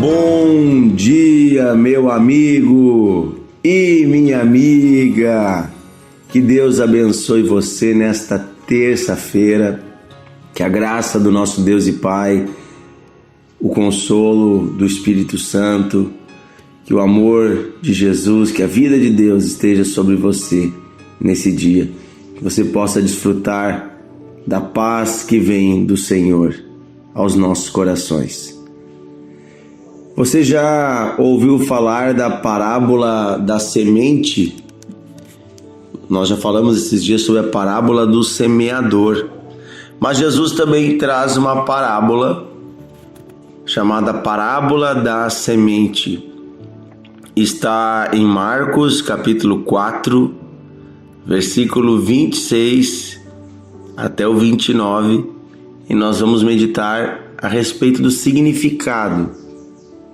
Bom dia, meu amigo e minha amiga. Que Deus abençoe você nesta terça-feira. Que a graça do nosso Deus e Pai, o consolo do Espírito Santo, que o amor de Jesus, que a vida de Deus esteja sobre você nesse dia. Que você possa desfrutar da paz que vem do Senhor aos nossos corações. Você já ouviu falar da parábola da semente? Nós já falamos esses dias sobre a parábola do semeador. Mas Jesus também traz uma parábola chamada parábola da semente. Está em Marcos capítulo 4, versículo 26 até o 29, e nós vamos meditar a respeito do significado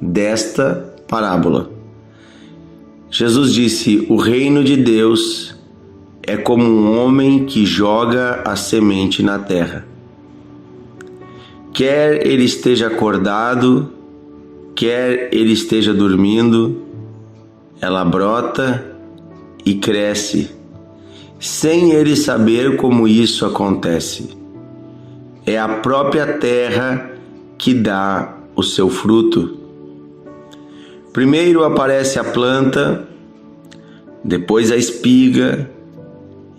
desta parábola. Jesus disse: o reino de Deus é como um homem que joga a semente na terra. Quer ele esteja acordado, quer ele esteja dormindo, ela brota e cresce, sem ele saber como isso acontece. É a própria terra que dá o seu fruto. Primeiro aparece a planta, depois a espiga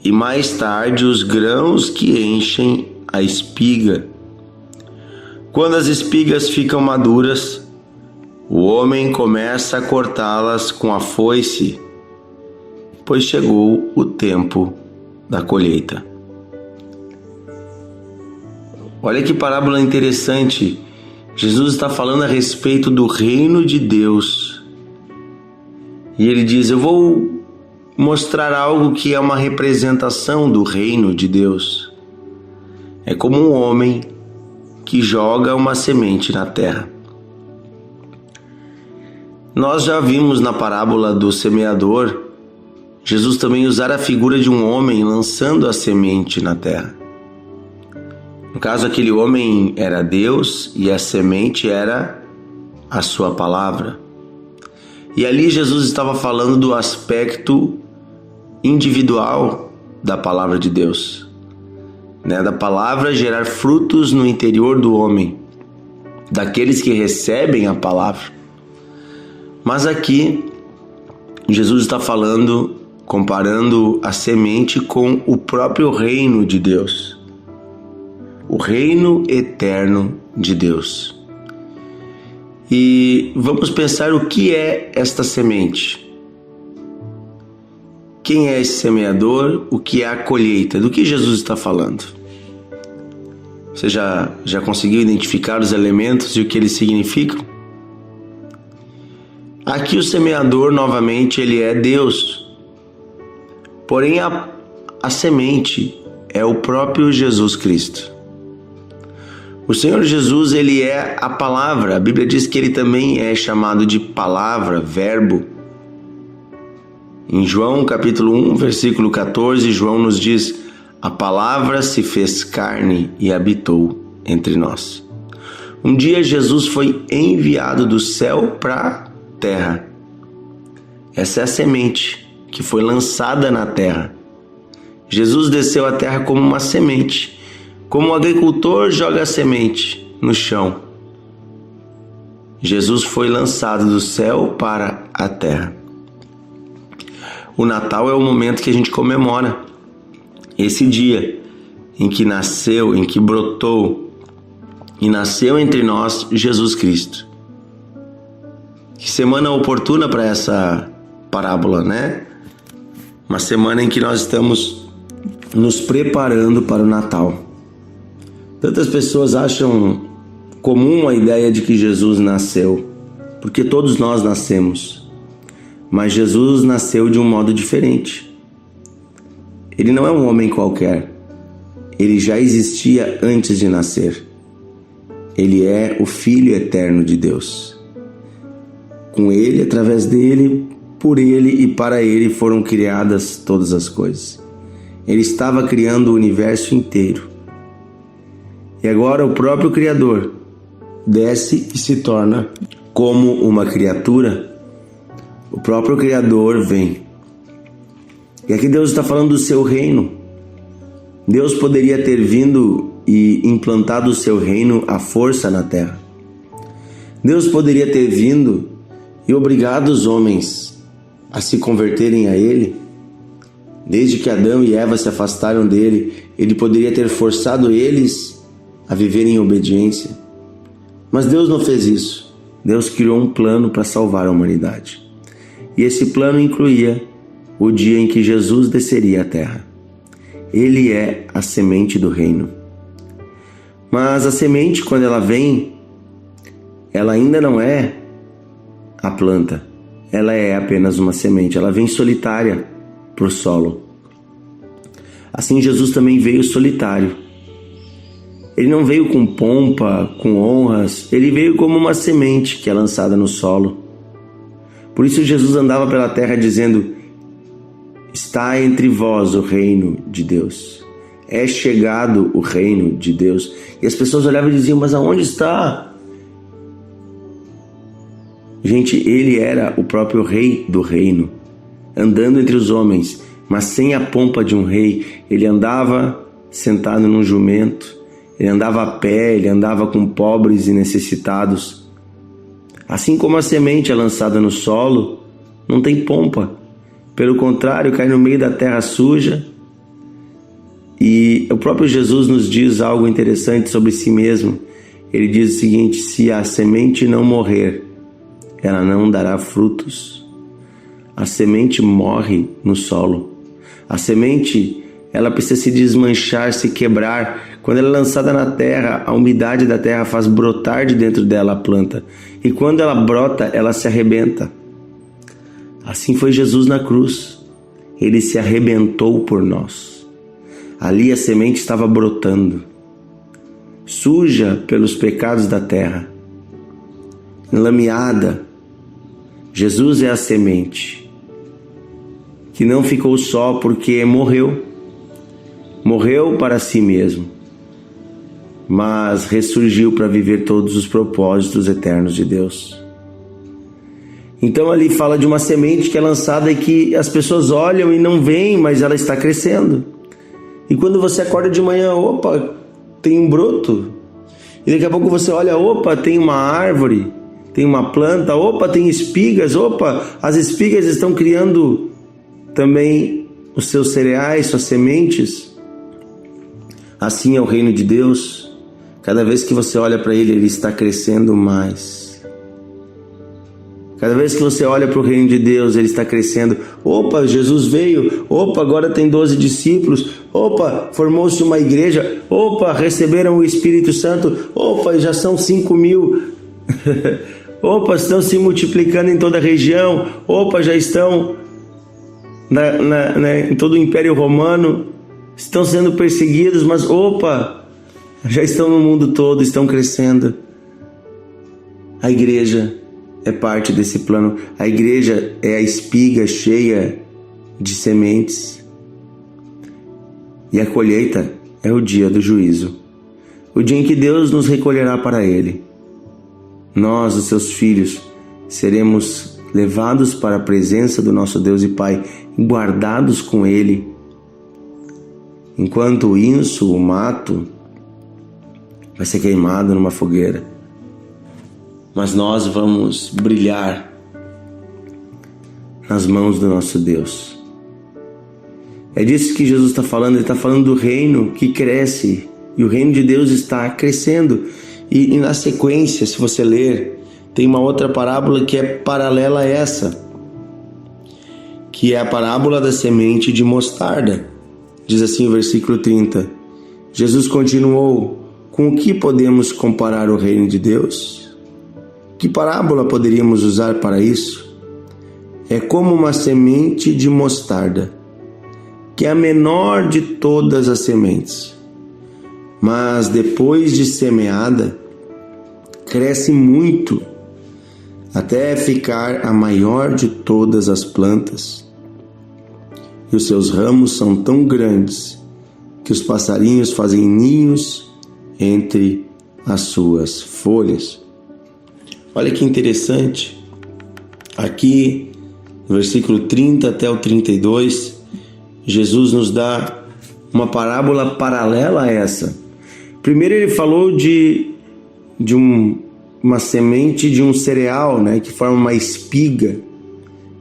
e mais tarde os grãos que enchem a espiga. Quando as espigas ficam maduras, o homem começa a cortá-las com a foice, pois chegou o tempo da colheita. Olha que parábola interessante. Jesus está falando a respeito do reino de Deus. E ele diz: eu vou mostrar algo que é uma representação do reino de Deus. É como um homem que joga uma semente na terra. Nós já vimos na parábola do semeador, Jesus também usar a figura de um homem lançando a semente na terra. No caso, aquele homem era Deus e a semente era a sua palavra. E ali Jesus estava falando do aspecto individual da palavra de Deus, da palavra gerar frutos no interior do homem, daqueles que recebem a palavra. Mas aqui Jesus está falando, comparando a semente com o próprio reino de Deus. O reino eterno de Deus. E vamos pensar o que é esta semente. Quem é esse semeador? O que é a colheita? Do que Jesus está falando? Você já conseguiu identificar os elementos e o que eles significam? Aqui o semeador, novamente, ele é Deus. Porém, a semente é o próprio Jesus Cristo. O Senhor Jesus, ele é a palavra. A Bíblia diz que ele também é chamado de palavra, verbo. Em João capítulo 1, versículo 14, João nos diz: a palavra se fez carne e habitou entre nós. Um dia Jesus foi enviado do céu para a terra. Essa é a semente que foi lançada na terra. Jesus desceu à terra como uma semente. Como o agricultor joga a semente no chão, Jesus foi lançado do céu para a terra. O Natal é o momento que a gente comemora esse dia em que nasceu, em que brotou e nasceu entre nós Jesus Cristo. Que semana oportuna para essa parábola, né? Uma semana em que nós estamos nos preparando para o Natal. Tantas pessoas acham comum a ideia de que Jesus nasceu, porque todos nós nascemos. Mas Jesus nasceu de um modo diferente. Ele não é um homem qualquer. Ele já existia antes de nascer. Ele é o Filho eterno de Deus. Com Ele, através dele, por Ele e para Ele foram criadas todas as coisas. Ele estava criando o universo inteiro. E agora o próprio Criador desce e se torna como uma criatura, o próprio Criador vem. E aqui Deus está falando do seu reino. Deus poderia ter vindo e implantado o seu reino à força na terra. Deus poderia ter vindo e obrigado os homens a se converterem a Ele. Desde que Adão e Eva se afastaram dele, Ele poderia ter forçado eles a viverem em obediência. Mas Deus não fez isso. Deus criou um plano para salvar a humanidade. E esse plano incluía o dia em que Jesus desceria à terra. Ele é a semente do reino. Mas a semente, quando ela vem, ela ainda não é a planta. Ela é apenas uma semente. Ela vem solitária para o solo. Assim Jesus também veio solitário. Ele não veio com pompa, com honras. Ele veio como uma semente que é lançada no solo. Por isso Jesus andava pela terra dizendo: está entre vós o reino de Deus. É chegado o reino de Deus. E as pessoas olhavam e diziam: mas aonde está? Gente, ele era o próprio rei do reino, andando entre os homens, mas sem a pompa de um rei. Ele andava sentado num jumento, ele andava a pé, ele andava com pobres e necessitados. Assim como a semente é lançada no solo, não tem pompa. Pelo contrário, cai no meio da terra suja. E o próprio Jesus nos diz algo interessante sobre si mesmo. Ele diz o seguinte: se a semente não morrer, ela não dará frutos. A semente morre no solo. A semente, ela precisa se desmanchar, se quebrar. Quando ela é lançada na terra, a umidade da terra faz brotar de dentro dela a planta. E quando ela brota, ela se arrebenta. Assim foi Jesus na cruz. Ele se arrebentou por nós. Ali a semente estava brotando, suja pelos pecados da terra, enlameada. Jesus é a semente que não ficou só porque morreu para si mesmo, mas ressurgiu para viver todos os propósitos eternos de Deus. Então ali fala de uma semente que é lançada e que as pessoas olham e não veem, mas ela está crescendo. E quando você acorda de manhã, opa, tem um broto. E daqui a pouco você olha, opa, tem uma árvore, tem uma planta, opa, tem espigas, opa, as espigas estão criando também os seus cereais, suas sementes. Assim é o reino de Deus. Cada vez que você olha para ele, ele está crescendo mais. Cada vez que você olha para o reino de Deus, ele está crescendo. Opa, Jesus veio. Opa, agora tem 12 discípulos. Opa, formou-se uma igreja. Opa, receberam o Espírito Santo. Opa, já são 5.000. Opa, estão se multiplicando em toda a região. Opa, já estão em todo o Império Romano. Estão sendo perseguidos, mas opa, já estão no mundo todo, estão crescendo. A igreja é parte desse plano. A igreja é a espiga cheia de sementes. E a colheita é o dia do juízo. O dia em que Deus nos recolherá para Ele. Nós, os seus filhos, seremos levados para a presença do nosso Deus e Pai, guardados com Ele. Enquanto o inso, o mato, vai ser queimado numa fogueira. Mas nós vamos brilhar nas mãos do nosso Deus. É disso que Jesus está falando. Ele está falando do reino que cresce. E o reino de Deus está crescendo. E na sequência, se você ler, tem uma outra parábola que é paralela a essa, que é a parábola da semente de mostarda. Diz assim o versículo 30. Jesus continuou: com o que podemos comparar o reino de Deus? Que parábola poderíamos usar para isso? É como uma semente de mostarda, que é a menor de todas as sementes, mas depois de semeada, cresce muito, até ficar a maior de todas as plantas. E os seus ramos são tão grandes que os passarinhos fazem ninhos entre as suas folhas. Olha que interessante. Aqui, no versículo 30 até o 32, Jesus nos dá uma parábola paralela a essa. Primeiro ele falou de uma semente de um cereal, né, que forma uma espiga.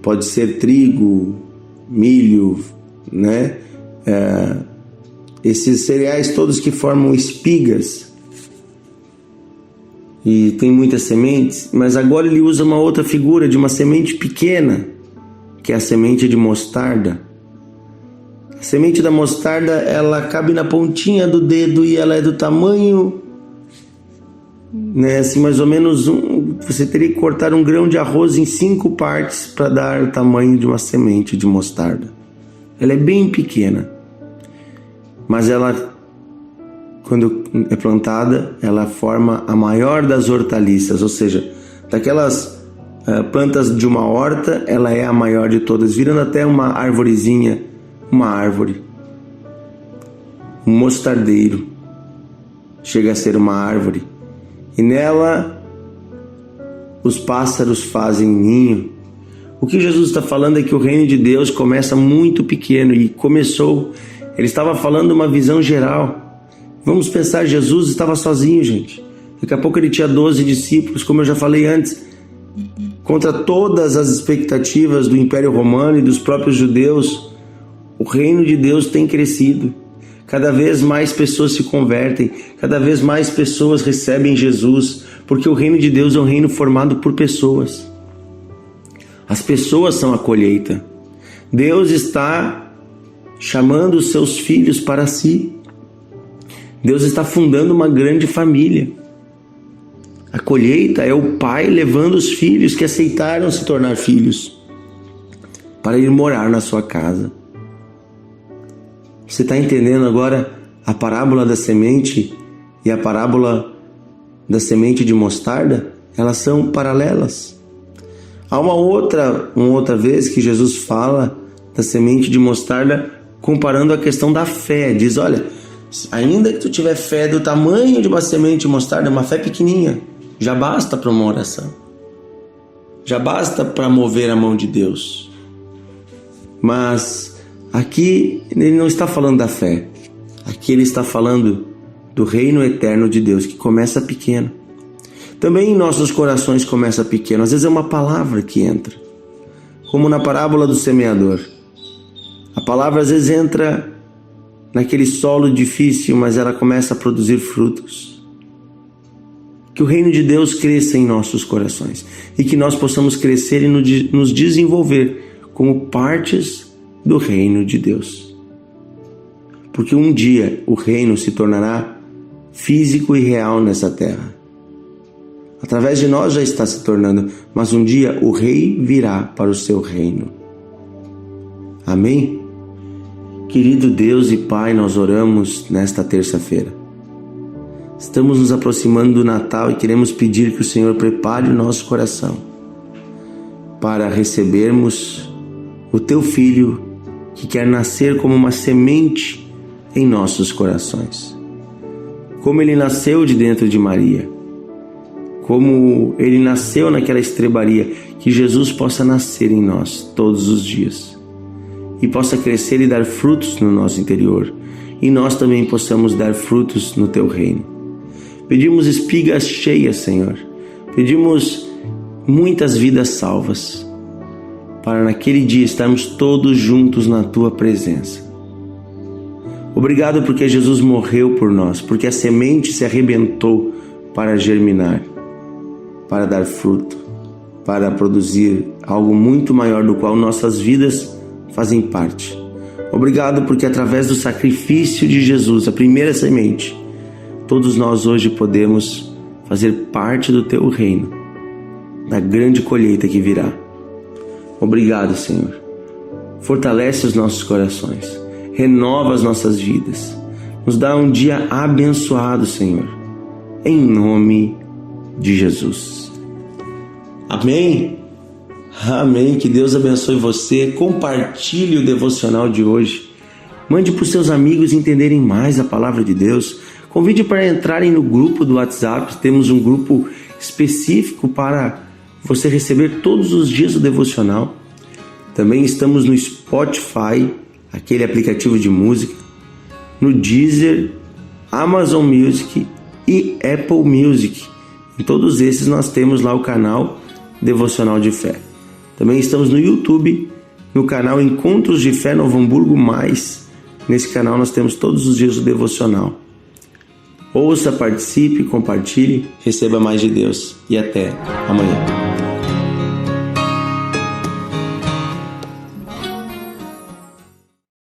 Pode ser trigo, milho, né? Esses cereais todos que formam espigas. E tem muitas sementes, mas agora ele usa uma outra figura de uma semente pequena, que é a semente de mostarda. A semente da mostarda, ela cabe na pontinha do dedo e ela é do tamanho, né, assim, mais ou menos você teria que cortar um grão de arroz em 5 partes para dar o tamanho de uma semente de mostarda. Ela é bem pequena, mas ela, quando é plantada, ela forma a maior das hortaliças, ou seja, daquelas plantas de uma horta, ela é a maior de todas, virando até uma arvorezinha, uma árvore. Um mostardeiro chega a ser uma árvore, e nela os pássaros fazem ninho. O que Jesus está falando é que o reino de Deus começa muito pequeno, e começou, ele estava falando uma visão geral. Vamos pensar, Jesus estava sozinho, gente. Daqui a pouco ele tinha 12 discípulos, como eu já falei antes. Contra todas as expectativas do Império Romano e dos próprios judeus, o reino de Deus tem crescido. Cada vez mais pessoas se convertem, cada vez mais pessoas recebem Jesus, porque o reino de Deus é um reino formado por pessoas. As pessoas são a colheita. Deus está chamando os seus filhos para si. Deus está fundando uma grande família. A colheita é o pai levando os filhos que aceitaram se tornar filhos para ir morar na sua casa. Você está entendendo agora a parábola da semente e a parábola da semente de mostarda? Elas são paralelas. Há uma outra vez que Jesus fala da semente de mostarda comparando a questão da fé. Diz, olha, ainda que tu tiver fé do tamanho de uma semente de mostarda, uma fé pequenininha, já basta para uma oração. Já basta para mover a mão de Deus. Mas aqui ele não está falando da fé. Aqui ele está falando do reino eterno de Deus, que começa pequeno. Também em nossos corações começa pequeno. Às vezes é uma palavra que entra. Como na parábola do semeador. A palavra às vezes entra naquele solo difícil, mas ela começa a produzir frutos. Que o reino de Deus cresça em nossos corações e que nós possamos crescer e nos desenvolver como partes do reino de Deus. Porque um dia o reino se tornará físico e real nessa terra. Através de nós já está se tornando, mas um dia o rei virá para o seu reino. Amém? Querido Deus e Pai, nós oramos nesta terça-feira. Estamos nos aproximando do Natal e queremos pedir que o Senhor prepare o nosso coração para recebermos o Teu Filho que quer nascer como uma semente em nossos corações. Como Ele nasceu de dentro de Maria, como Ele nasceu naquela estrebaria, que Jesus possa nascer em nós todos os dias e possa crescer e dar frutos no nosso interior, e nós também possamos dar frutos no Teu reino. Pedimos espigas cheias, Senhor. Pedimos muitas vidas salvas, para naquele dia estarmos todos juntos na Tua presença. Obrigado porque Jesus morreu por nós, porque a semente se arrebentou para germinar, para dar fruto, para produzir algo muito maior do qual nossas vidas fazem parte. Obrigado porque através do sacrifício de Jesus, a primeira semente, todos nós hoje podemos fazer parte do Teu reino, da grande colheita que virá. Obrigado, Senhor. Fortalece os nossos corações, renova as nossas vidas, nos dá um dia abençoado, Senhor, em nome de Jesus. Amém? Amém. Que Deus abençoe você. Compartilhe o devocional de hoje. Mande para os seus amigos entenderem mais a palavra de Deus. Convide para entrarem no grupo do WhatsApp. Temos um grupo específico para você receber todos os dias o devocional. Também estamos no Spotify, aquele aplicativo de música, no Deezer, Amazon Music e Apple Music. Em todos esses nós temos lá o canal Devocional de Fé. Também estamos no YouTube, no canal Encontros de Fé Novo Hamburgo Mais. Nesse canal nós temos todos os dias o devocional. Ouça, participe, compartilhe, receba mais de Deus e até amanhã.